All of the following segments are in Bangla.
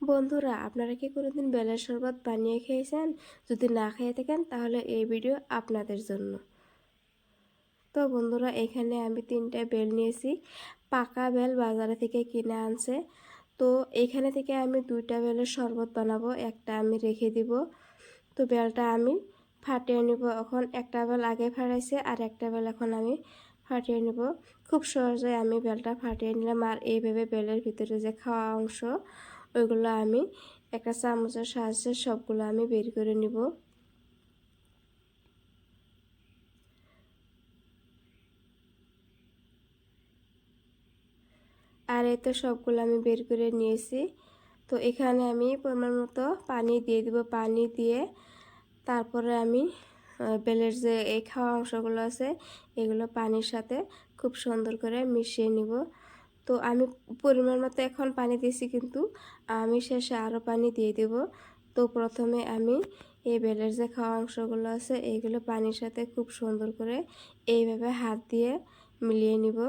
বন্ধুরা, আপনারা কি কোনোদিন বেলের শরবত বানিয়ে খেয়েছেন? যদি না খেয়ে থাকেন তাহলে এই ভিডিও আপনাদের জন্য। তো বন্ধুরা, এখানে আমি 3টা বেল নিয়েছি। পাকা বেল বাজারে থেকে কিনে আনছে। তো এখানে থেকে আমি 2টা বেলের শরবত বানাবো, একটা আমি রেখে দিব। তো বেলটা আমি ফাটিয়ে নিব। এখন একটা বেল আগে ফাটাইছে আর একটা বেল এখন আমি ফাটিয়ে নিব। খুব সহজে আমি বেলটা ফাটিয়ে নিলাম। আর এইভাবে বেলের ভিতরে যে খাওয়া অংশ, ওইগুলো আমি একটা চামচের সাহায্যে সবগুলো আমি বের করে নিব। আর এই তো সবগুলো আমি বের করে নিয়েছি। তো এখানে আমি পরিমাণ মতো পানি দিয়ে দিব। পানি দিয়ে তারপরে আমি বেলের যে এই খাওয়া অংশগুলো আছে এগুলো পানির সাথে খুব সুন্দর করে মিশিয়ে নিব। তো আমি পরিমাণ মতো এখন পানি দিয়েছি, কিন্তু আমি শেষে আরও পানি দিয়ে দেব। তো প্রথমে আমি এই বেলের যে খাওয়া অংশগুলো আছে এইগুলো পানির সাথে খুব সুন্দর করে এইভাবে হাত দিয়ে মিলিয়ে নিব।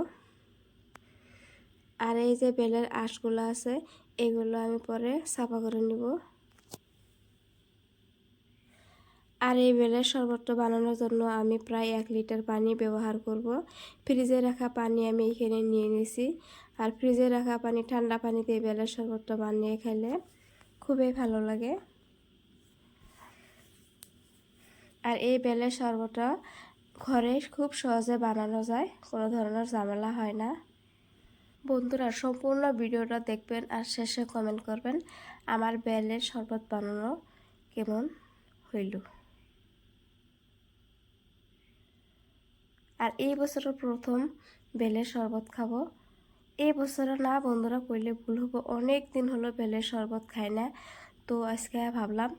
আর এই যে বেলের আঁশগুলো আছে এগুলো আমি পরে সাফা করে নিব। আর এই বেলের শরবতটা বানানোর জন্য আমি প্রায় 1 লিটার পানি ব্যবহার করব। ফ্রিজে রাখা পানি আমি এখানে নিয়ে নিয়েছি। আর ফ্রিজে রাখা পানি, ঠান্ডা পানিতে এই বেলের শরবতটা বানিয়ে খেলে খুবই ভালো লাগে। আর এই বেলের শরবতটা ঘরে খুব সহজে বানানো যায়, কোনো ধরনের ঝামেলা হয় না। বন্ধুরা, সম্পূর্ণ ভিডিওটা দেখবেন আর শেষে কমেন্ট করবেন আমার বেলের শরবত বানানো কেমন হইল। আর এই বছরের প্রথম বেলের শরবত খাবো। এই বছরে না বন্ধুরা, কইলে ভুল হবো, অনেক দিন হলো বেলের শরবত খাই না। তো আজকে ভাবলাম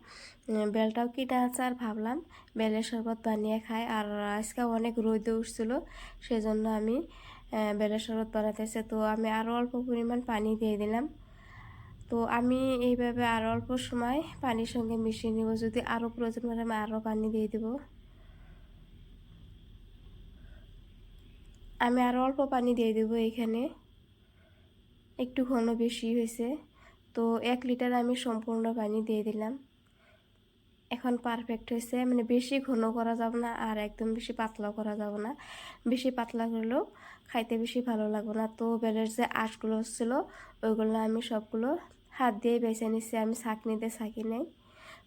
বেলটাও কিনে আছে, আর ভাবলাম বেলের শরবত বানিয়ে খাই। আর আজকে অনেক রোদে উঠছিল, সেজন্য আমি বেলের শরবত বানাতেছে। তো আমি আরও অল্প পরিমাণ পানি দিয়ে দিলাম। তো আমি এইভাবে আরও অল্প সময় পানির সঙ্গে মিশিয়ে নেব। যদি আরও প্রয়োজন হয় আমি আরও পানি দিয়ে দেব। আমি আরও অল্প পানি দিয়ে দেব। এখানে একটু ঘন বেশি হয়েছে। তো 1 লিটার আমি সম্পূর্ণ পানি দিয়ে দিলাম। এখন পারফেক্ট হয়েছে, মানে বেশি ঘন করা যাবে না আর একদম বেশি পাতলাও করা যাবে না। বেশি পাতলা করলেও খাইতে বেশি ভালো লাগবে না। তো বেলের যে আঁশগুলো ছিল ওইগুলো আমি সবগুলো হাত দিয়ে বেছে নিচ্ছি, আমি ছাঁকনি দিয়ে ছাঁকি নেই।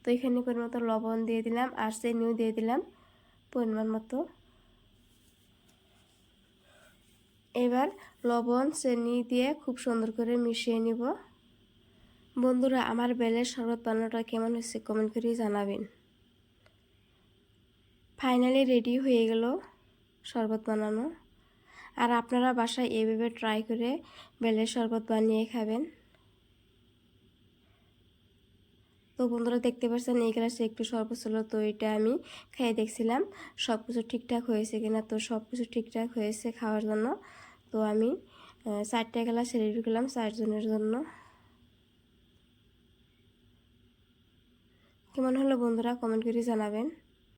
তো এখানে পরিমাণ মতো লবণ দিয়ে দিলাম আর চিনিও দিয়ে দিলাম পরিমাণ মতো। এবার লবণ চিনি দিয়ে খুব সুন্দর করে মিশিয়ে নিব। বন্ধুরা, আমার বেলের শরবত বানানোটা কেমন হয়েছে কমেন্ট করে জানাবেন। ফাইনালি রেডি হয়ে গেল শরবত বানানো। আর আপনারা বাসায় এইভাবে ট্রাই করে বেলের শরবত বানিয়ে খাবেন। তো বন্ধুরা, দেখতে পাচ্ছেন এই গ্লাসে একটু শরবত ছিল, তো এটা আমি খেয়ে দেখছিলাম সব কিছু ঠিকঠাক হয়েছে কিনা। তো সব কিছু ঠিকঠাক হয়েছে খাওয়ার জন্য। তো আমি 4টা গ্লাস রেডি করলাম 4 জনের জন্য। কেমন হলো বন্ধুরা কমেন্ট করে জানাবেন।